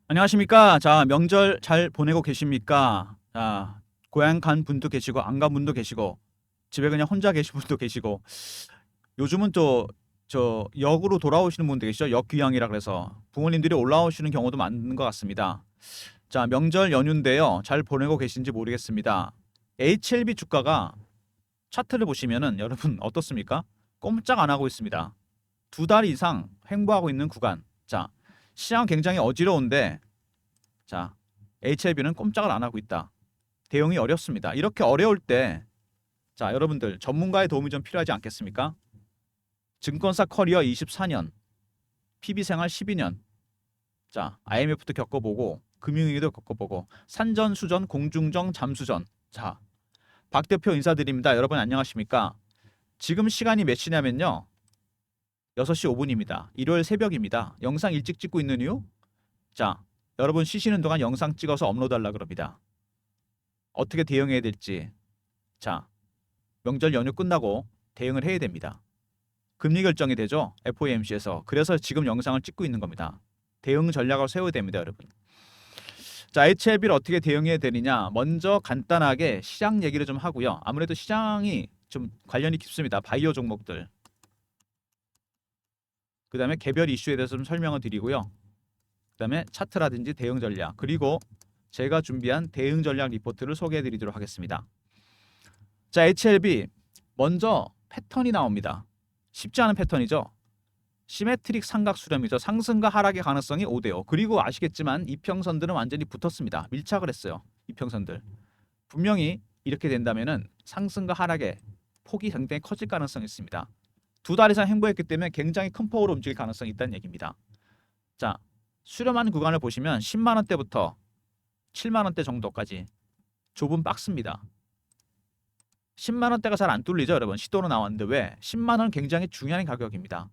안녕하십니까? 자, 명절 잘 보내고 계십니까? 자, 고향 간 분도 계시고 안 간 분도 계시고 집에 그냥 혼자 계신 분도 계시고 요즘은 또 저 역으로 돌아오시는 분도 계시죠? 역귀향이라 그래서 부모님들이 올라오시는 경우도 많은 것 같습니다. 자, 명절 연휴인데요. 잘 보내고 계신지 모르겠습니다. HLB 주가가 차트를 보시면은 여러분 어떻습니까? 꼼짝 안 하고 있습니다. 2달 이상 횡보하고 있는 구간. 자, 시장 굉장히 어지러운데 자, HLB는 꼼짝을 안 하고 있다. 대응이 어렵습니다. 이렇게 어려울 때, 자, 여러분들 전문가의 도움이 좀 필요하지 않겠습니까? 증권사 커리어 24년, PB 생활 12년, 자, IMF도 겪어보고, 금융위기도 겪어보고, 산전수전, 공중정, 잠수전. 자, 박 대표 인사드립니다. 여러분 안녕하십니까? 지금 시간이 몇 시냐면요. 6시 5분입니다. 일요일 새벽입니다. 영상 일찍 찍고 있는 이유? 자, 여러분 쉬시는 동안 영상 찍어서 업로드하려고 그럽니다. 어떻게 대응해야 될지. 자, 명절 연휴 끝나고 대응을 해야 됩니다. 금리 결정이 되죠. FOMC에서. 그래서 지금 영상을 찍고 있는 겁니다. 대응 전략을 세워야 됩니다, 여러분. 자, HLB를 어떻게 대응해야 되느냐? 먼저 간단하게 시장 얘기를 좀 하고요. 아무래도 시장이 좀 관련이 깊습니다. 바이오 종목들. 그다음에 개별 이슈에 대해서 좀 설명을 드리고요. 그다음에 차트라든지 대응 전략, 그리고 제가 준비한 대응 전략 리포트를 소개해 드리도록 하겠습니다. 자, HLB 먼저 패턴이 나옵니다. 쉽지 않은 패턴이죠. 시메트릭 삼각 수렴이죠. 상승과 하락의 가능성이 5대5. 그리고 아시겠지만 이평선들은 완전히 붙었습니다. 밀착을 했어요. 이평선들. 분명히 이렇게 된다면은 상승과 하락의 폭이 굉장히 커질 가능성이 있습니다. 2달 이상 행보했기 때문에 굉장히 큰 폭으로 움직일 가능성이 있다는 얘기입니다. 자, 수렴한 구간을 보시면 10만 원대부터 7만 원대 정도까지 좁은 박스입니다. 10만 원대가 잘 안 뚫리죠, 여러분. 시도로 나왔는데 왜? 10만 원 굉장히 중요한 가격입니다.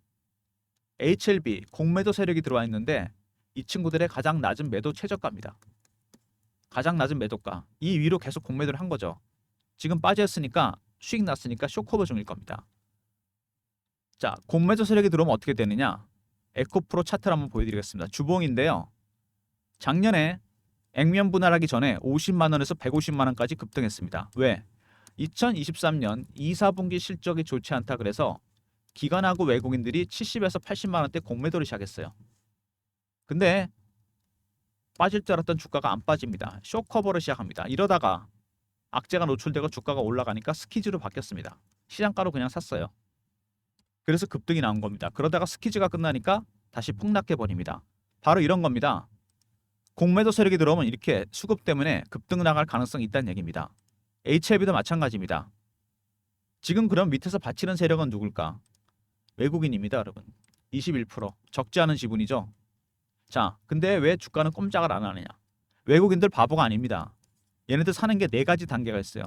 HLB 공매도 세력이 들어와 있는데 이 친구들의 가장 낮은 매도 최저가입니다. 가장 낮은 매도가. 이 위로 계속 공매도를 한 거죠. 지금 빠졌으니까 수익 났으니까 쇼커버 중일 겁니다. 자, 공매도 세력이 들어오면 어떻게 되느냐? 에코프로 차트를 한번 보여드리겠습니다. 주봉인데요. 작년에 액면 분할하기 전에 50만 원에서 150만 원까지 급등했습니다. 왜? 2023년 2, 4분기 실적이 좋지 않다 그래서 기관하고 외국인들이 70에서 80만 원대 공매도를 시작했어요. 근데 빠질 줄 알았던 주가가 안 빠집니다. 쇼커버를 시작합니다. 이러다가 악재가 노출되고 주가가 올라가니까 스키즈로 바뀌었습니다. 시장가로 그냥 샀어요. 그래서 급등이 나온 겁니다. 그러다가 스키즈가 끝나니까 다시 폭락해 버립니다. 바로 이런 겁니다. 공매도 세력이 들어오면 이렇게 수급 때문에 급등 나갈 가능성이 있다는 얘기입니다. HLB도 마찬가지입니다. 지금 그럼 밑에서 받치는 세력은 누굴까? 외국인입니다, 여러분. 21%. 적지 않은 지분이죠. 자, 근데 왜 주가는 꼼짝을 안 하느냐? 외국인들 바보가 아닙니다. 얘네들 사는 게 4가지 단계가 있어요.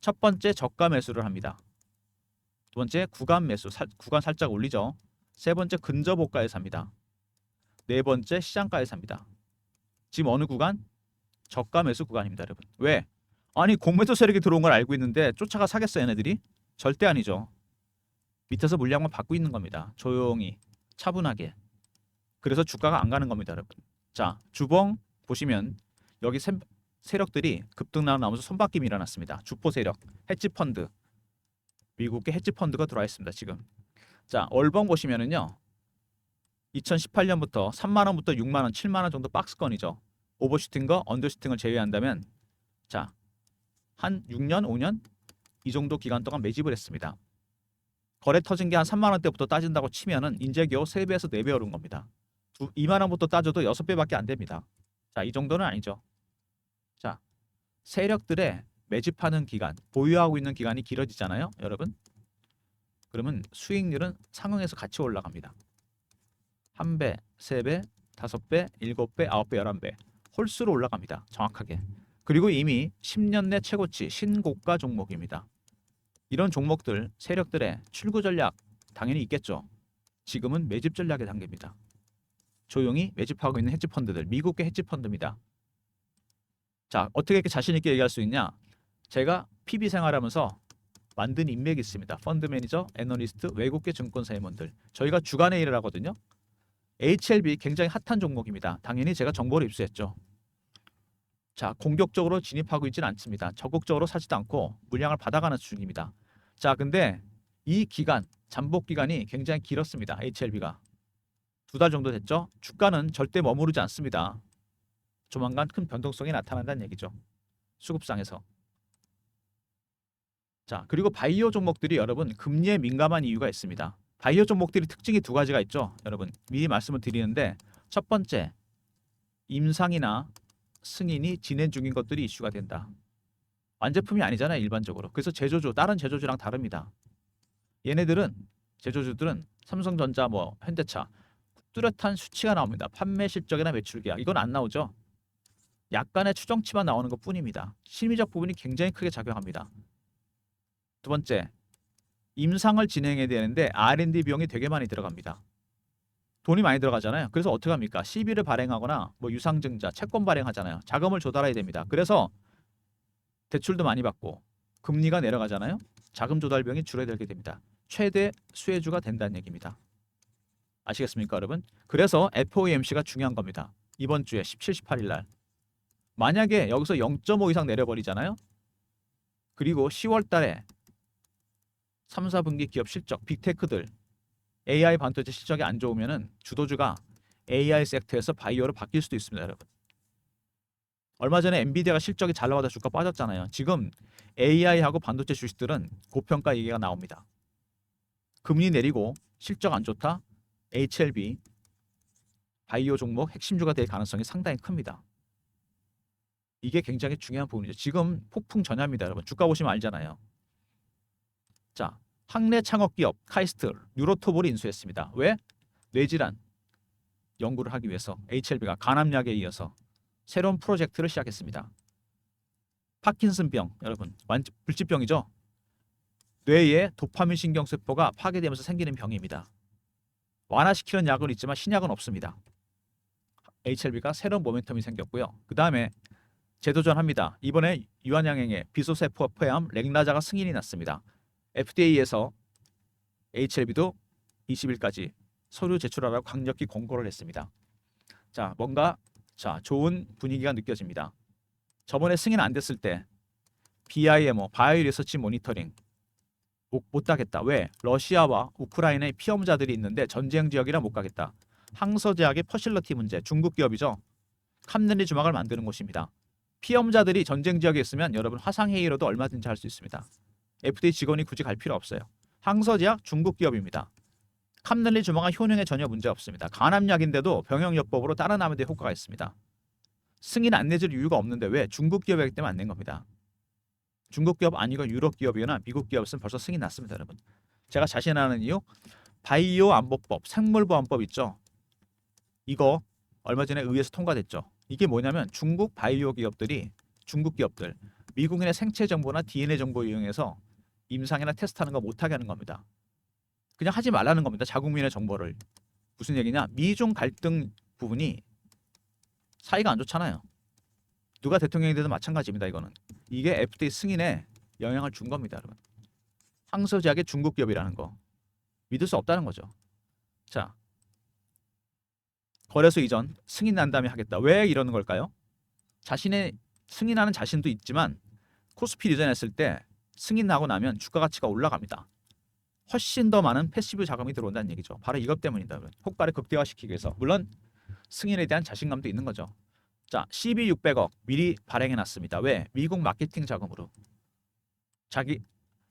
첫 번째 저가 매수를 합니다. 두 번째 구간 매수, 구간 살짝 올리죠. 세 번째 근저보가에 삽니다. 네 번째 시장가에 삽니다. 지금 어느 구간? 저가 매수 구간입니다, 여러분. 왜? 아니 공매도 세력이 들어온 걸 알고 있는데 쫓아가 사겠어 얘네들이? 절대 아니죠. 밑에서 물량만 받고 있는 겁니다. 조용히 차분하게. 그래서 주가가 안 가는 겁니다, 여러분. 자, 주봉 보시면 여기 세력들이 급등 나오면서 손바뀜이 일어났습니다. 주포 세력, 헤지 펀드, 미국의 헤지 펀드가 들어와 있습니다, 지금. 자, 월봉 보시면은요. 2018년부터 3만 원부터 6만 원, 7만 원 정도 박스권이죠. 오버슈팅과 언더슈팅을 제외한다면 자, 한 6년, 5년 이 정도 기간 동안 매집을 했습니다. 거래 터진 게 한 3만 원대부터 따진다고 치면은 이제 겨우 3배에서 4배 오른 겁니다. 2만 원부터 따져도 6배밖에 안 됩니다. 자, 이 정도는 아니죠. 자, 세력들의 매집하는 기간, 보유하고 있는 기간이 길어지잖아요, 여러분. 그러면 수익률은 상응해서 같이 올라갑니다. 1배, 3배, 5배, 7배, 9배, 11배 홀수로 올라갑니다. 정확하게. 그리고 이미 10년 내 최고치 신고가 종목입니다. 이런 종목들 세력들의 출구 전략 당연히 있겠죠. 지금은 매집 전략의 단계입니다. 조용히 매집하고 있는 헤지펀드들, 미국의 헤지펀드입니다. 자, 어떻게 이렇게 자신 있게 얘기할 수 있냐? 제가 PB 생활하면서 만든 인맥이 있습니다. 펀드 매니저, 애널리스트, 외국계 증권사 임원들. 저희가 주간에 일을 하거든요. HLB 굉장히 핫한 종목입니다. 당연히 제가 정보를 입수했죠. 자, 공격적으로 진입하고 있지는 않습니다. 적극적으로 사지도 않고 물량을 받아가는 수준입니다. 자, 근데 이 기간, 잠복 기간이 굉장히 길었습니다. HLB가. 2달 정도 됐죠? 주가는 절대 머무르지 않습니다. 조만간 큰 변동성이 나타난다는 얘기죠. 수급상에서. 자, 그리고 바이오 종목들이 여러분 금리에 민감한 이유가 있습니다. 바이오 종목들이 특징이 2가지가 있죠. 여러분 미리 말씀을 드리는데 첫 번째, 임상이나 승인이 진행 중인 것들이 이슈가 된다. 완제품이 아니잖아요, 일반적으로. 그래서 제조주, 다른 제조주랑 다릅니다. 얘네들은 제조주들은 삼성전자, 뭐 현대차 뚜렷한 수치가 나옵니다. 판매 실적이나 매출 계약 이건 안 나오죠. 약간의 추정치만 나오는 것뿐입니다. 심리적 부분이 굉장히 크게 작용합니다. 두 번째, 임상을 진행해야 되는데 R&D 비용이 되게 많이 들어갑니다. 돈이 많이 들어가잖아요. 그래서 어떻게 합니까? 시비를 발행하거나 뭐 유상증자, 채권 발행하잖아요. 자금을 조달해야 됩니다. 그래서 대출도 많이 받고 금리가 내려가잖아요. 자금 조달 비용이 줄어들게 됩니다. 최대 수혜주가 된다는 얘기입니다. 아시겠습니까, 여러분? 그래서 FOMC가 중요한 겁니다. 이번 주에 17, 18일 날. 만약에 여기서 0.5 이상 내려버리잖아요. 그리고 10월 달에 3, 4분기 기업 실적, 빅테크들, AI 반도체 실적이 안 좋으면은 주도주가 AI 섹터에서 바이오로 바뀔 수도 있습니다, 여러분. 얼마 전에 엔비디아가 실적이 잘 나와서 주가 빠졌잖아요. 지금 AI하고 반도체 주식들은 고평가 얘기가 나옵니다. 금리 내리고 실적 안 좋다. HLB 바이오 종목 핵심주가 될 가능성이 상당히 큽니다. 이게 굉장히 중요한 부분이죠. 지금 폭풍 전야입니다, 여러분. 주가 보시면 알잖아요. 자, 학내 창업기업 카이스트, 뉴로토볼이 인수했습니다. 왜? 뇌질환 연구를 하기 위해서 HLB가 간암약에 이어서 새로운 프로젝트를 시작했습니다. 파킨슨병, 여러분, 불치병이죠. 뇌의 도파민 신경세포가 파괴되면서 생기는 병입니다. 완화시키는 약은 있지만 신약은 없습니다. HLB가 새로운 모멘텀이 생겼고요. 그 다음에 재도전합니다. 이번에 유한양행의 비소세포 포함 렉나자가 승인이 났습니다. FDA에서 HLB도 20일까지 서류 제출하라고 강력히 권고를 했습니다. 자, 뭔가 좋은 분위기가 느껴집니다. 저번에 승인 안 됐을 때 BIMO, 바이오 리서치 모니터링 못 가겠다. 왜? 러시아와 우크라이나의 피험자들이 있는데 전쟁 지역이라 못 가겠다. 항서제약의 퍼실러티 문제, 중국 기업이죠. 캄넨리 주막을 만드는 곳입니다. 피험자들이 전쟁 지역에 있으면 여러분 화상회의로도 얼마든지 할 수 있습니다. FDA 직원이 굳이 갈 필요 없어요. 항서제약 중국 기업입니다. 캄넨리 주막은 효능에 전혀 문제 없습니다. 간암약인데도 병용요법으로 따라 나면 데 효과가 있습니다. 승인 안 내줄 이유가 없는데 왜? 중국 기업이기 때문에 안 낸 겁니다. 중국 기업 아니고 유럽 기업이거나 미국 기업이었으면 벌써 승인 났습니다, 여러분. 제가 자신하는 이유, 바이오 안보법, 생물보안법 있죠. 이거 얼마 전에 의회에서 통과됐죠. 이게 뭐냐면 중국 바이오 기업들이 중국 기업들 미국인의 생체 정보나 DNA 정보 이용해서 임상이나 테스트하는 거 못하게 하는 겁니다. 그냥 하지 말라는 겁니다. 자국민의 정보를. 무슨 얘기냐? 미중 갈등 부분이 사이가 안 좋잖아요. 누가 대통령이 돼도 마찬가지입니다. 이거는. 이게 FDA 승인에 영향을 준 겁니다, 여러분. 항서제약의 중국 기업이라는 거. 믿을 수 없다는 거죠. 자, 거래소 이전 승인 난 다음에 하겠다. 왜 이러는 걸까요? 자신의 승인하는 자신도 있지만 코스피 이전했을 때 승인 나고 나면 주가 가치가 올라갑니다. 훨씬 더 많은 패시브 자금이 들어온다는 얘기죠. 바로 이것 때문이다. 효과를 극대화시키기 위해서. 물론 승인에 대한 자신감도 있는 거죠. 자, CB 600억 미리 발행해 놨습니다. 왜? 미국 마케팅 자금으로.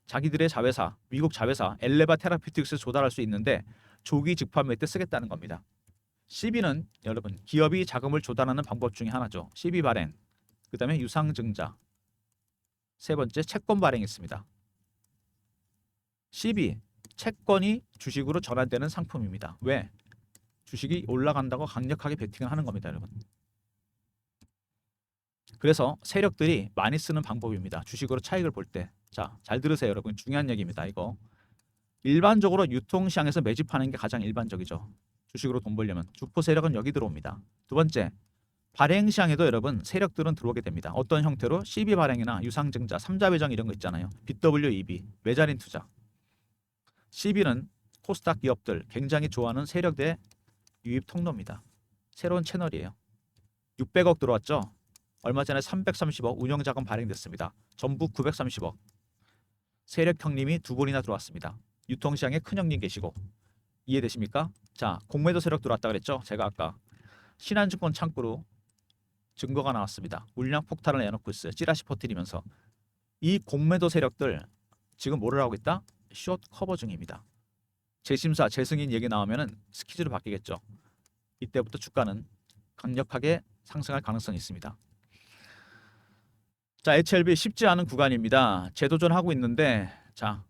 자기들의 자회사, 미국 자회사 엘레바 테라피틱스 조달할 수 있는데 조기 직판 매트 쓰겠다는 겁니다. CB는 여러분 기업이 자금을 조달하는 방법 중에 하나죠. CB 발행, 그 다음에 유상증자, 세 번째 채권 발행이 있습니다. CB, 채권이 주식으로 전환되는 상품입니다. 왜? 주식이 올라간다고 강력하게 베팅을 하는 겁니다, 여러분. 그래서 세력들이 많이 쓰는 방법입니다. 주식으로 차익을 볼 때. 자, 잘 들으세요, 여러분. 중요한 얘기입니다, 이거. 일반적으로 유통시장에서 매집하는 게 가장 일반적이죠. 주식으로 돈 벌려면. 주포 세력은 여기 들어옵니다. 두 번째, 발행 시장에도 여러분 세력들은 들어오게 됩니다. 어떤 형태로? CB 발행이나 유상증자, 삼자 배정 이런 거 있잖아요. BWEB, 외자린 투자. CB는 코스닥 기업들 굉장히 좋아하는 세력의 유입 통로입니다. 새로운 채널이에요. 600억 들어왔죠. 얼마 전에 330억 운영자금 발행됐습니다. 전부 930억. 세력 형님이 두 분이나 들어왔습니다. 유통시장에 큰 형님 계시고. 이해되십니까? 자, 공매도 세력 들어왔다 그랬죠. 제가 아까 신한증권 창구로 증거가 나왔습니다. 물량 폭탄을 내놓고 있어요. 찌라시 퍼뜨리면서. 이 공매도 세력들 지금 뭐를 하고 있다? 숏 커버 중입니다. 재심사, 재승인 얘기 나오면은 스키즈로 바뀌겠죠. 이때부터 주가는 강력하게 상승할 가능성이 있습니다. 자, HLB 쉽지 않은 구간입니다. 재도전하고 있는데 자,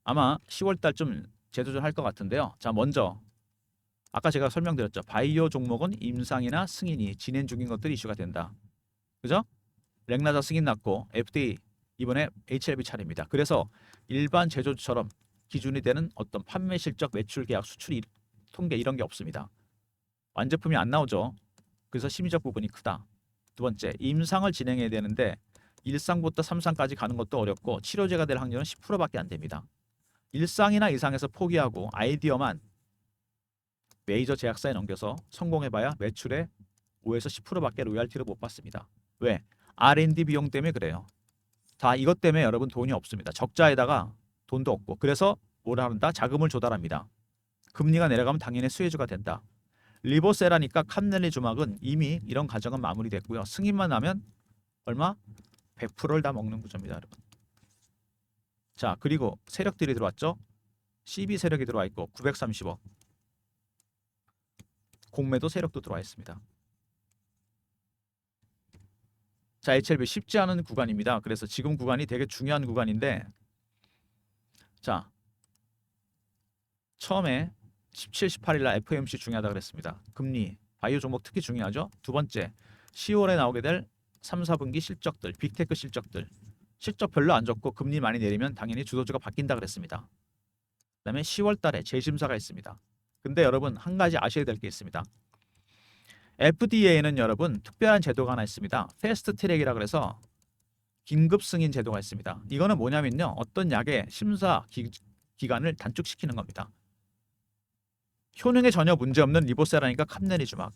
아마 10월 달쯤 재도전할 것 같은데요. 자, 먼저 아까 제가 설명드렸죠. 바이오 종목은 임상이나 승인이 진행 중인 것들이 이슈가 된다. 그죠? 렉나자 승인 났고 FDA 이번에 HLB 차례입니다. 그래서 일반 제조처럼 기준이 되는 어떤 판매 실적, 매출 계약, 수출 통계 이런 게 없습니다. 완제품이 안 나오죠. 그래서 심리적 부분이 크다. 두 번째, 임상을 진행해야 되는데 1상부터 3상까지 가는 것도 어렵고 치료제가 될 확률은 10%밖에 안 됩니다. 1상이나 이상에서 포기하고 아이디어만 메이저 제약사에 넘겨서 성공해봐야 매출의 5에서 10%밖에 로얄티를 못 받습니다. 왜? R&D 비용 때문에 그래요. 다 이것 때문에 여러분 돈이 없습니다. 적자에다가 돈도 없고 그래서 뭐라 한다? 자금을 조달합니다. 금리가 내려가면 당연히 수혜주가 된다. 리보세라니까 캄넬리주막은 이미 이런 과정은 마무리됐고요. 승인만 나면 얼마? 100%를 다 먹는 구조입니다, 여러분. 자, 그리고 세력들이 들어왔죠. CB 세력이 들어와 있고 930억. 공매도 세력도 들어와 있습니다. 자, HLB 쉽지 않은 구간입니다. 그래서 지금 구간이 되게 중요한 구간인데 자, 처음에 17, 18일 날 FOMC 중요하다 그랬습니다. 금리, 바이오 종목 특히 중요하죠. 두 번째, 10월에 나오게 될 3, 4분기 실적들, 빅테크 실적들. 실적 별로 안 좋고 금리 많이 내리면 당연히 주도주가 바뀐다 그랬습니다. 그다음에 10월 달에 재심사가 있습니다. 근데 여러분 한 가지 아셔야 될 게 있습니다. FDA는 여러분 특별한 제도가 하나 있습니다. 패스트 트랙이라 그래서 긴급 승인 제도가 있습니다. 이거는 뭐냐면요. 어떤 약의 심사 기간을 단축시키는 겁니다. 효능에 전혀 문제없는 리보세라니까 캄넬리주막.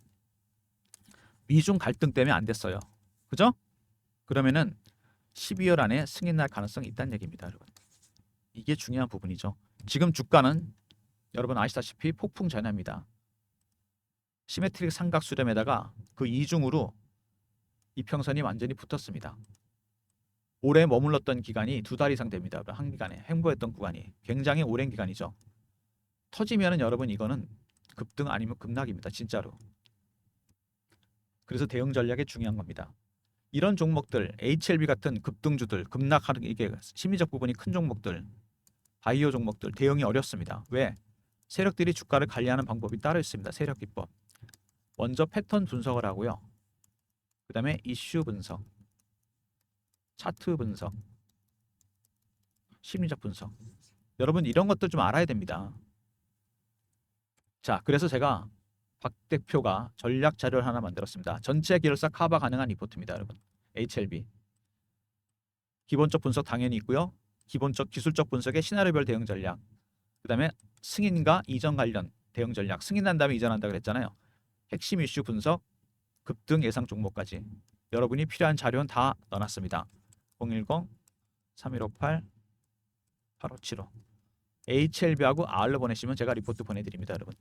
미중 갈등 때문에 안 됐어요. 그죠? 그러면은 12월 안에 승인 날 가능성이 있다는 얘기입니다, 여러분. 이게 중요한 부분이죠. 지금 주가는 여러분 아시다시피 폭풍 전야입니다. 시메트릭 삼각 수렴에다가 그 이중으로 이평선이 완전히 붙었습니다. 오래 머물렀던 기간이 2달 이상 됩니다. 한 기간에 횡보했던 구간이 굉장히 오랜 기간이죠. 터지면은 여러분 이거는 급등 아니면 급락입니다. 진짜로. 그래서 대응 전략이 중요한 겁니다. 이런 종목들 HLB 같은 급등주들 급락하는 이게 심리적 부분이 큰 종목들 바이오 종목들 대응이 어렵습니다. 왜? 세력들이 주가를 관리하는 방법이 따로 있습니다. 세력 기법. 먼저 패턴 분석을 하고요. 그 다음에 이슈 분석, 차트 분석, 심리적 분석. 여러분 이런 것들 좀 알아야 됩니다. 자, 그래서 제가 박 대표가 전략 자료를 하나 만들었습니다. 전체 계열사 커버 가능한 리포트입니다, 여러분. HLB. 기본적 분석 당연히 있고요. 기본적 기술적 분석의 시나리오별 대응 전략. 그다음에 승인과 이전 관련 대응 전략. 승인난 다음에 이전한다 그랬잖아요. 핵심 이슈 분석, 급등 예상 종목까지. 여러분이 필요한 자료는 다 넣어놨습니다. 010-3158-8575. HLB하고 R로 보내시면 제가 리포트 보내드립니다, 여러분.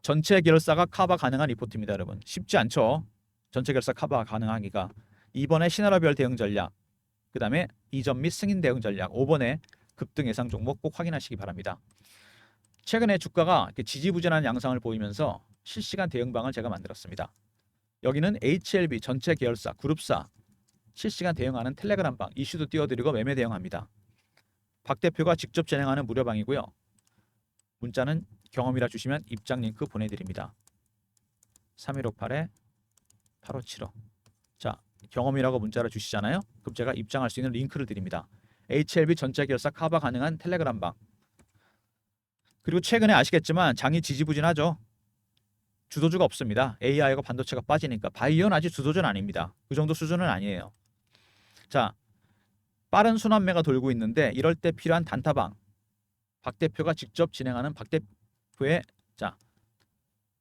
전체 계열사가 커버 가능한 리포트입니다, 여러분. 쉽지 않죠? 전체 계열사 커버 가능하기가. 2번에 시나리오별 대응 전략, 그 다음에 이전 및 승인 대응 전략, 5번에 급등 예상 종목 꼭 확인하시기 바랍니다. 최근에 주가가 이렇게 지지부진한 양상을 보이면서 실시간 대응방을 제가 만들었습니다. 여기는 HLB 전체 계열사, 그룹사 실시간 대응하는 텔레그램방, 이슈도 띄워드리고 매매 대응합니다. 박 대표가 직접 진행하는 무료방이고요. 문자는 경험이라 주시면 입장 링크 보내드립니다. 3158-8575. 자, 경험이라고 문자를 주시잖아요. 그럼 제가 입장할 수 있는 링크를 드립니다. HLB 전체 계열사 커버 가능한 텔레그램방. 그리고 최근에 아시겠지만 장이 지지부진하죠. 주도주가 없습니다. AI하고 반도체가 빠지니까. 바이오는 아직 주도주는 아닙니다. 그 정도 수준은 아니에요. 자, 빠른 순환매가 돌고 있는데 이럴 때 필요한 단타방. 박 대표가 직접 진행하는 박 대표의 자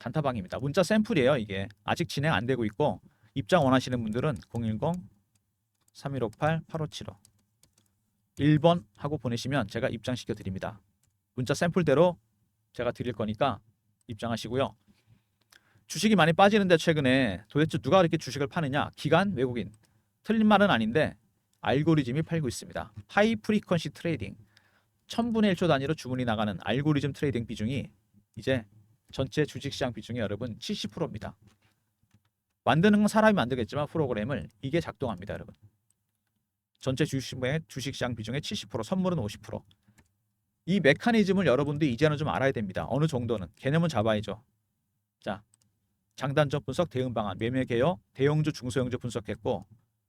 단타방입니다. 문자 샘플이에요. 이게 아직 진행 안 되고 있고 입장 원하시는 분들은 010-3158-8575 1번 하고 보내시면 제가 입장시켜 드립니다. 문자 샘플대로 제가 드릴 거니까 입장하시고요. 주식이 많이 빠지는데 최근에 도대체 누가 그렇게 주식을 파느냐? 기관, 외국인. 틀린 말은 아닌데 알고리즘이 팔고 있습니다. 하이 프리퀀시 트레이딩. 1000분의 1초 단위로 주문이 나가는 알고리즘 트레이딩 비중이 이제 전체 주식시장 비중이 여러분 70%입니다. 만드는 건 사람이 만들겠지만 프로그램을 이게 작동합니다. 여러분. 전체 주식시장 비중의 70%, 선물은 50%. 이 메커니즘을 여러분들이 이제는 좀 알아야 됩니다. 어느 정도는. 개념은 잡아야죠. 자, 장단점 분석, 대응 방안, 매매 개요, 대형주, 중소형주 분석했고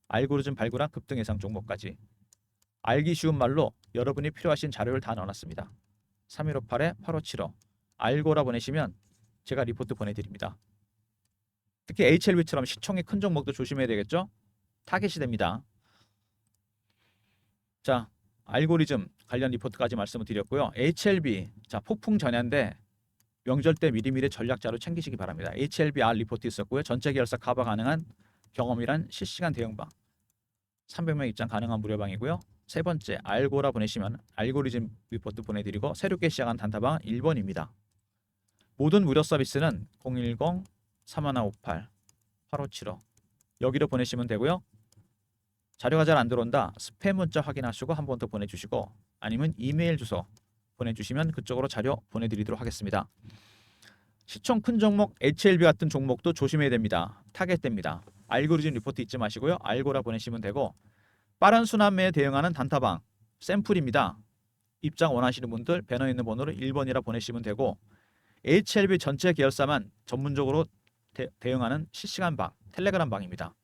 알고리즘 발굴한 급등 예상 종목까지. 알기 쉬운 말로 여러분이 필요하신 자료를 다 넣어놨습니다. 3158-8575 알고라 보내시면 제가 리포트 보내드립니다. 특히 HLB처럼 시총이 큰 종목도 조심해야 되겠죠? 타겟이 됩니다. 자, 알고리즘 관련 리포트까지 말씀을 드렸고요. HLB, 자 폭풍 전야인데 명절 때 미리미리 전략 자료 챙기시기 바랍니다. HLBR 리포트 있었고요. 전체 계열사 커버 가능한 경험이란 실시간 대응방 300명 입장 가능한 무료방이고요. 세 번째 알고라 보내시면 알고리즘 리포트 보내드리고 새롭게 시작한 단타방 1번입니다. 모든 무료 서비스는 010-3158-8575 여기로 보내시면 되고요. 자료가 잘 안 들어온다. 스팸 문자 확인하시고 한 번 더 보내주시고 아니면 이메일 주소 보내주시면 그쪽으로 자료 보내드리도록 하겠습니다. 시총 큰 종목 HLB 같은 종목도 조심해야 됩니다. 타겟됩니다. 알고리즘 리포트 잊지 마시고요. 알고라 보내시면 되고 빠른 순환매에 대응하는 단타방 샘플입니다. 입장 원하시는 분들 배너에 있는 번호로 1번이라 보내시면 되고 HLB 전체 계열사만 전문적으로 대응하는 실시간 방 텔레그램 방입니다.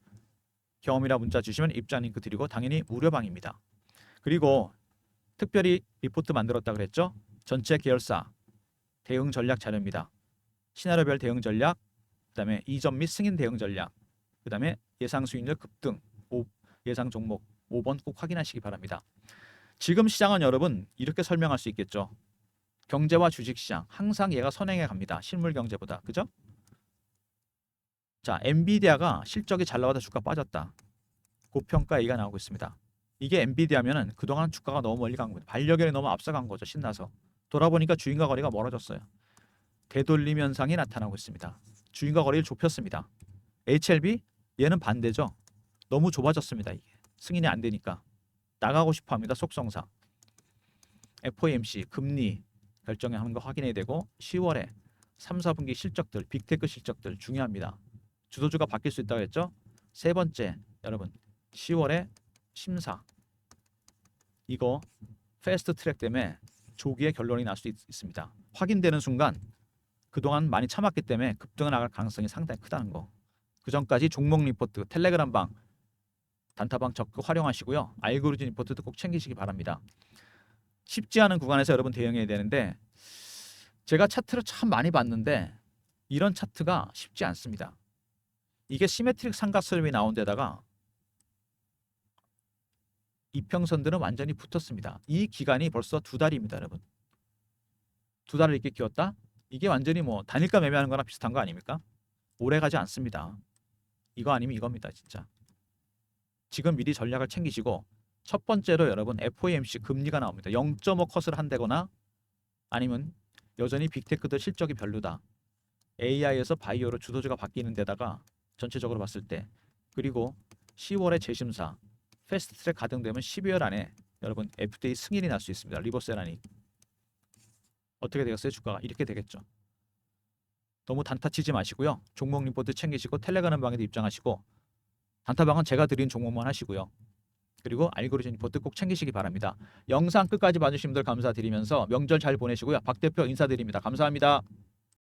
경험이라 문자 주시면 입장 링크 드리고 당연히 무료방입니다. 그리고 특별히 리포트 만들었다 그랬죠? 전체 계열사 대응 전략 자료입니다. 시나리오별 대응 전략, 그다음에 이전 및 승인 대응 전략, 그다음에 예상 수익률 급등, 예상 종목 5번 꼭 확인하시기 바랍니다. 지금 시장은 여러분 이렇게 설명할 수 있겠죠. 경제와 주식시장 항상 얘가 선행해 갑니다. 실물 경제보다. 그죠? 자, 엔비디아가 실적이 잘 나와도 주가 빠졌다. 고평가 얘기가 나오고 있습니다. 이게 엔비디아면은 그동안 주가가 너무 멀리 간 거죠. 반려견이 너무 앞서간 거죠. 신나서. 돌아보니까 주인과 거리가 멀어졌어요. 되돌림 현상이 나타나고 있습니다. 주인과 거리를 좁혔습니다. HLB 얘는 반대죠. 너무 좁아졌습니다. 이게 승인이 안 되니까 나가고 싶어합니다. 속성상. FOMC 금리 결정하는 거 확인해야 되고 10월에 3, 4분기 실적들 빅테크 실적들 중요합니다. 주도주가 바뀔 수 있다고 했죠. 세 번째 여러분 10월에 심사 이거 패스트 트랙 때문에 조기에 결론이 날 수 있습니다. 확인되는 순간 그동안 많이 참았기 때문에 급등을 나갈 가능성이 상당히 크다는 거. 그 전까지 종목 리포트 텔레그램 방 단타방 적극 활용하시고요. 알고리즘 리포트도 꼭 챙기시기 바랍니다. 쉽지 않은 구간에서 여러분 대응해야 되는데 제가 차트를 참 많이 봤는데 이런 차트가 쉽지 않습니다. 이게 시메트릭 삼각설이 나온 데다가 이평선들은 완전히 붙었습니다. 이 기간이 벌써 2달입니다. 여러분. 2달을 이렇게 끼웠다? 이게 완전히 뭐 단일가 매매하는 거랑 비슷한 거 아닙니까? 오래 가지 않습니다. 이거 아니면 이겁니다. 진짜. 지금 미리 전략을 챙기시고 첫 번째로 여러분 FOMC 금리가 나옵니다. 0.5 컷을 한다거나 아니면 여전히 빅테크들 실적이 별로다. AI에서 바이오로 주도주가 바뀌는 데다가 전체적으로 봤을 때 그리고 10월에 재심사 패스트트랙 가동되면 12월 안에 여러분 FDA 승인이 날 수 있습니다. 리버세라닉 어떻게 되겠어요? 주가가 이렇게 되겠죠. 너무 단타 치지 마시고요. 종목 리포트 챙기시고 텔레그램 방에도 입장하시고 단타방은 제가 드린 종목만 하시고요. 그리고 알고리즘 리포트 꼭 챙기시기 바랍니다. 영상 끝까지 봐주신 분들 감사드리면서 명절 잘 보내시고요. 박 대표 인사드립니다. 감사합니다.